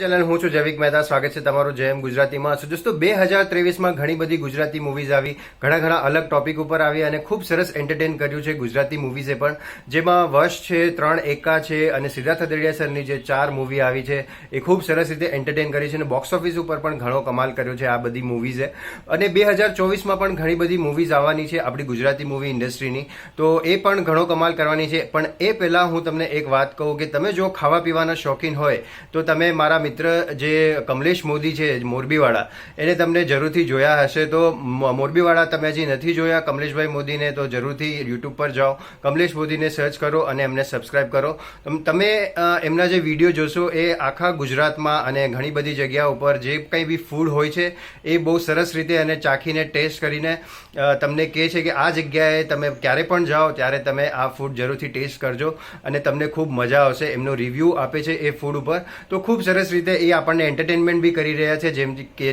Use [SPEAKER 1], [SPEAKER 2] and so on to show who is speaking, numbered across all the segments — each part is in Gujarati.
[SPEAKER 1] ચેનલ હું છું જૈવિક મહેતા. સ્વાગત છે તમારું જેમ ગુજરાતીમાં. સો દોસ્તો 2023માં ઘણી બધી ગુજરાતી મૂવીઝ આવી, ઘણા અલગ ટોપિક ઉપર આવી અને ખૂબ સરસ એન્ટરટેન કર્યું છે ગુજરાતી મૂવીઝે પણ. જેમાં વશ છે, 3 એકા છે અને સિદ્ધાર્થ હદડિયા સરની જે 4 મૂવી આવી છે એ ખૂબ સરસ રીતે એન્ટરટેન કરી છે અને બોક્સ ઓફિસ ઉપર પણ ઘણો કમાલ કર્યો છે આ બધી મૂવીઝે. અને 2024માં પણ ઘણી બધી મૂવીઝ આવવાની છે આપણી ગુજરાતી મૂવી ઇન્ડસ્ટ્રીની, તો એ પણ ઘણો કમાલ કરવાની છે. પણ એ પહેલાં હું તમને એક વાત કહું કે તમે જો ખાવા પીવાના શોખીન હોય તો તમે મારા મિત્ર જે કમલેશ મોદી છે મોરબીવાળા, એને તમને જરૂરથી જોયા હશે. તો મોરબીવાળા તમે હજી નથી જોયા કમલેશભાઈ મોદીને તો જરૂરથી યુટ્યુબ પર જાઓ, કમલેશ મોદીને સર્ચ કરો અને એમને સબસ્ક્રાઇબ કરો. તમે એમના જે વિડીયો જોશો એ આખા ગુજરાતમાં અને ઘણી બધી જગ્યા ઉપર જે કંઈ બી ફૂડ હોય છે એ બહુ સરસ રીતે અને ચાખીને ટેસ્ટ કરીને તમને કહે છે કે આ જગ્યાએ તમે ક્યારે પણ જાઓ ત્યારે તમે આ ફૂડ જરૂરથી ટેસ્ટ કરજો અને તમને ખૂબ મજા આવશે. એમનો રિવ્યૂ આપે છે એ ફૂડ ઉપર, તો ખૂબ સરસ રીતે એ આપણને એન્ટરટેનમેન્ટ બી કરી રહ્યા છે.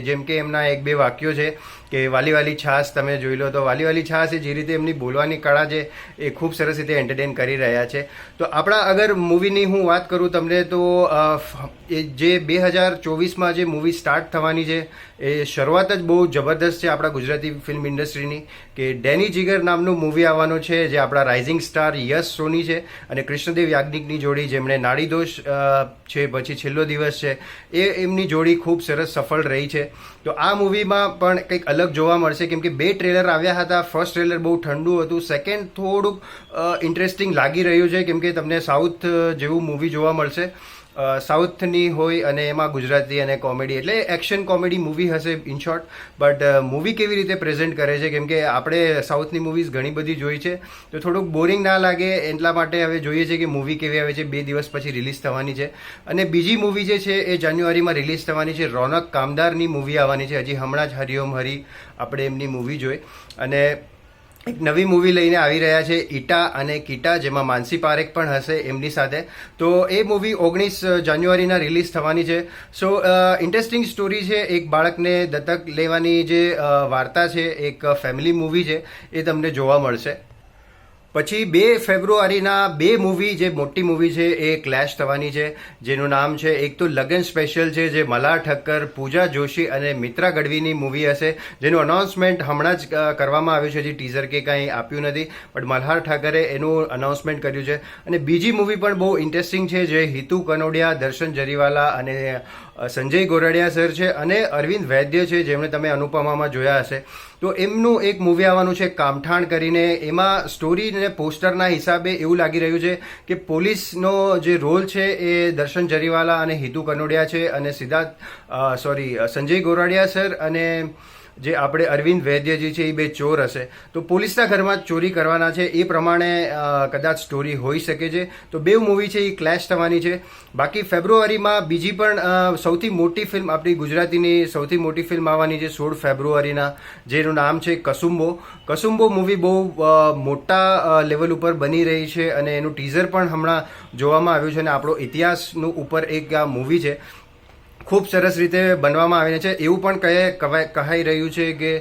[SPEAKER 1] જેમ કે એમના 1-2 વાક્યો છે કે વાલી વાલી છાશ તમે જોઈ લો, તો વાલી વાલી છાશ એ જે રીતે એમની બોલવાની કળા છે એ ખૂબ સરસ રીતે એન્ટરટેન કરી રહ્યા છે. તો આપણા અગર મૂવીની હું વાત કરું તમને તો એ જે 2024માં જે મૂવી સ્ટાર્ટ થવાની છે એ શરૂઆત જ બહુ જબરદસ્ત છે આપણા ગુજરાતી ફિલ્મ ઇન્ડસ્ટ્રીની. કે ડેની જીગર નામનું મૂવી આવવાનું છે જે આપણા રાઇઝિંગ સ્ટાર યશ સોની છે અને કૃષ્ણદેવ યાજ્ઞિકની જોડી, જેમણે નાડીદોષ છે, પછી છેલ્લો દિવસ છે, એ એમની જોડી ખૂબ સરસ સફળ રહી છે. તો આ મૂવીમાં પણ કંઈક અલગ જોવા મળશે કેમ કે 2 ટ્રેલર આવ્યા હતા. ફર્સ્ટ ટ્રેલર બહુ ઠંડુ હતું, સેકન્ડ થોડુંક ઇન્ટરેસ્ટિંગ લાગી રહ્યું છે કેમ કે તમને સાઉથ જેવું મૂવી જોવા મળશે. સાઉથની હોય અને એમાં ગુજરાતી અને કોમેડી, એટલે એક્શન કોમેડી મૂવી હશે ઇન શોર્ટ. બટ મૂવી કેવી રીતે પ્રેઝન્ટ કરે છે કેમ કે આપણે સાઉથની મૂવીઝ ઘણી બધી જોઈ છે તો થોડુંક બોરિંગ ના લાગે એટલા માટે હવે જોઈએ છે કે મૂવી કેવી આવે છે. 2 દિવસ પછી રિલીઝ થવાની છે. અને બીજી મૂવી જે છે એ જાન્યુઆરીમાં રિલીઝ થવાની છે. રોનક કામદારની મૂવી આવવાની છે. હજી હમણાં જ હરિઓમ હરી આપણે એમની મૂવી જોઈ અને એક નવી મૂવી લઈને આવી રહ્યા છે ઈટા અને કીટા, જેમાં માનસી પારેખ પણ હશે એમની સાથે. તો એ મૂવી 19 જાન્યુઆરીના રિલીઝ થવાની છે. સો ઇન્ટરેસ્ટિંગ સ્ટોરી છે. એક બાળકને દત્તક લેવાની જે વાર્તા છે, એક ફેમિલી મૂવી છે, એ તમને જોવા મળશે. પછી 2 ફેબ્રુઆરીના 2 મૂવી જે મોટી મૂવી છે એ ક્લેશ થવાની છે, જેનું નામ છે, એક તો લગન સ્પેશિયલ છે જે મલ્હાર ઠક્કર, પૂજા જોશી અને મિત્રા ગઢવીની મૂવી હશે, જેનું અનાઉન્સમેન્ટ હમણાં જ કરવામાં આવ્યું છે. હજી ટીઝર કે કાંઈ આપ્યું નથી, બટ મલ્હાર ઠાકરે એનું અનાઉન્સમેન્ટ કર્યું છે. અને બીજી મૂવી પણ બહુ ઇન્ટરેસ્ટિંગ છે જે હિતુ કનોડિયા, દર્શન જરીવાલા અને સંજય ગોરડિયા સર છે અને અરવિંદ વૈદ્ય છે, જેમણે તમે અનુપમામાં જોયા હશે. તો એમનું એક મૂવી આવવાનું છે કામઠાણ કરીને. એમાં સ્ટોરી અને પોસ્ટરના હિસાબે એવું લાગી રહ્યું છે કે પોલીસનો જે રોલ છે એ દર્શન જરીવાલા અને હિતુ કનોડિયા છે અને સંજય ગોરડિયા સર અને જે આપણે અરવિંદ વૈદ્યજી છે એ 2 ચોર હશે. તો પોલીસના ઘરમાં ચોરી કરવાના છે, એ પ્રમાણે કદાચ સ્ટોરી હોઈ શકે છે. તો 2 મૂવી છે એ ક્લેશ થવાની છે. બાકી ફેબ્રુઆરીમાં બીજી પણ સૌથી મોટી ફિલ્મ, આપણી ગુજરાતીની સૌથી મોટી ફિલ્મ આવવાની છે 16 ફેબ્રુઆરીના, જેનું નામ છે કસુંબો. કસુંબો મૂવી બહુ મોટા લેવલ ઉપર બની રહી છે અને એનું ટીઝર પણ હમણાં જોવામાં આવ્યું છે અને આપણો ઇતિહાસનું ઉપર એક આ મૂવી છે, ખૂબ સરસ રીતે બનવામાં આવીને છે. એવું પણ કહાઈ રહ્યું છે કે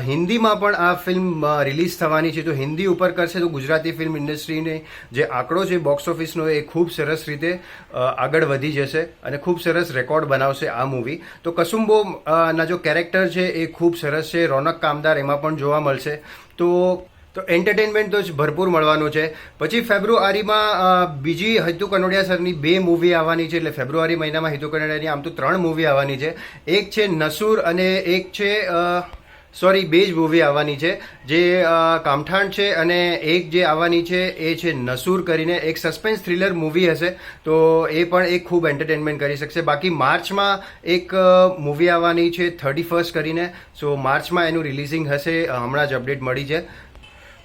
[SPEAKER 1] હિન્દીમાં પણ આ ફિલ્મ રિલીઝ થવાની છે. તો હિન્દી ઉપર કરશે તો ગુજરાતી ફિલ્મ ઇન્ડસ્ટ્રીને જે આંકડો છે બોક્સ ઓફિસનો એ ખૂબ સરસ રીતે આગળ વધી જશે અને ખૂબ સરસ રેકોર્ડ બનાવશે આ મૂવી. તો કસુંબો ના જો કેરેક્ટર છે એ ખૂબ સરસ છે. રોનક કામદાર એમાં પણ જોવા મળશે. તો એન્ટરટેનમેન્ટ તો ભરપૂર મળવાનું છે. પછી ફેબ્રુઆરીમાં બીજી હિતુ કનોડિયા સરની 2 મૂવી આવવાની છે. એટલે ફેબ્રુઆરી મહિનામાં હિતુ કનોડિયાની આમ તો 3 મૂવી આવવાની છે. એક છે નસૂર અને એક છે 2 જ મૂવી આવવાની છે, જે કામઠાણ છે અને એક જે આવવાની છે એ છે નસૂર કરીને, એક સસ્પેન્સ થ્રિલર મૂવી હશે. તો એ પણ એક ખૂબ એન્ટરટેનમેન્ટ કરી શકશે. બાકી માર્ચમાં એક મૂવી આવવાની છે 31 કરીને. સો માર્ચમાં એનું રિલીઝિંગ હશે, હમણાં જ અપડેટ મળી છે.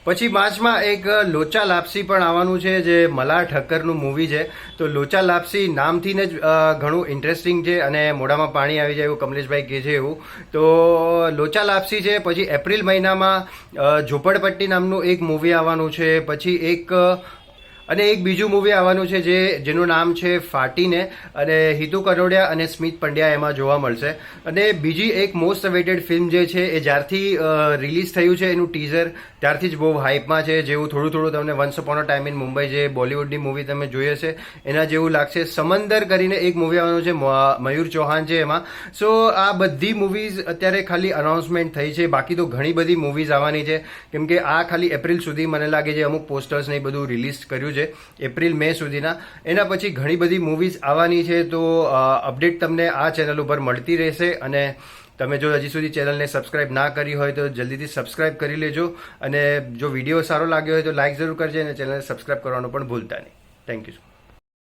[SPEAKER 1] પછી માર્ચમાં એક લોચા લાપસી પણ આવવાનું છે જે મલ્હાર ઠક્કરનું મૂવી છે. તો લોચા લાપસી નામથી જ ઘણું ઇન્ટરેસ્ટિંગ છે અને મોઢામાં પાણી આવી જાય એવું કમલેશભાઈ કહે છે એવું. તો લોચા લાપસી છે. પછી એપ્રિલ મહિનામાં ઝોપડપટ્ટી નામનું એક મૂવી આવવાનું છે. પછી એક અને એક બીજું મૂવી આવવાનું છે જેનું નામ છે ફાટીને, અને હિતુ કનોડિયા અને સ્મિત પંડ્યા એમાં જોવા મળશે. અને બીજી એક મોસ્ટ અવેટેડ ફિલ્મ જે છે એ જ્યારથી રિલીઝ થયું છે એનું ટીઝર ત્યારથી જ બહુ હાઇપમાં છે. જેવું થોડું થોડું તમને once upon a time in Mumbai જે બોલિવૂડની મૂવી તમે જોઈ હશે એના જેવું લાગશે. સમંદર કરીને એક મૂવી આવવાનું છે, મયુર ચૌહાણ છે એમાં. સો આ બધી મૂવીઝ અત્યારે ખાલી અનાઉન્સમેન્ટ થઈ છે, બાકી તો ઘણી બધી મૂવીઝ આવવાની છે. કેમ કે આ ખાલી એપ્રિલ સુધી મને લાગે છે અમુક પોસ્ટર્સ ને એ બધું રિલીઝ કર્યું છે, એપ્રિલ મે સુધીના. એના પછી ઘણી બધી મૂવીઝ આવવાની છે. તો અપડેટ તમને આ ચેનલ ઉપર મળતી રહેશે. અને તમે જો હજી સુધી ચેનલને સબસ્ક્રાઇબ ના કરી હોય તો જલ્દીથી સબસ્ક્રાઇબ કરી લેજો. અને જો વિડીયો સારો લાગ્યો હોય તો લાઇક જરૂર કરજો અને ચેનલને સબસ્ક્રાઇબ કરવાનું પણ ભૂલતા નહીં. Thank you.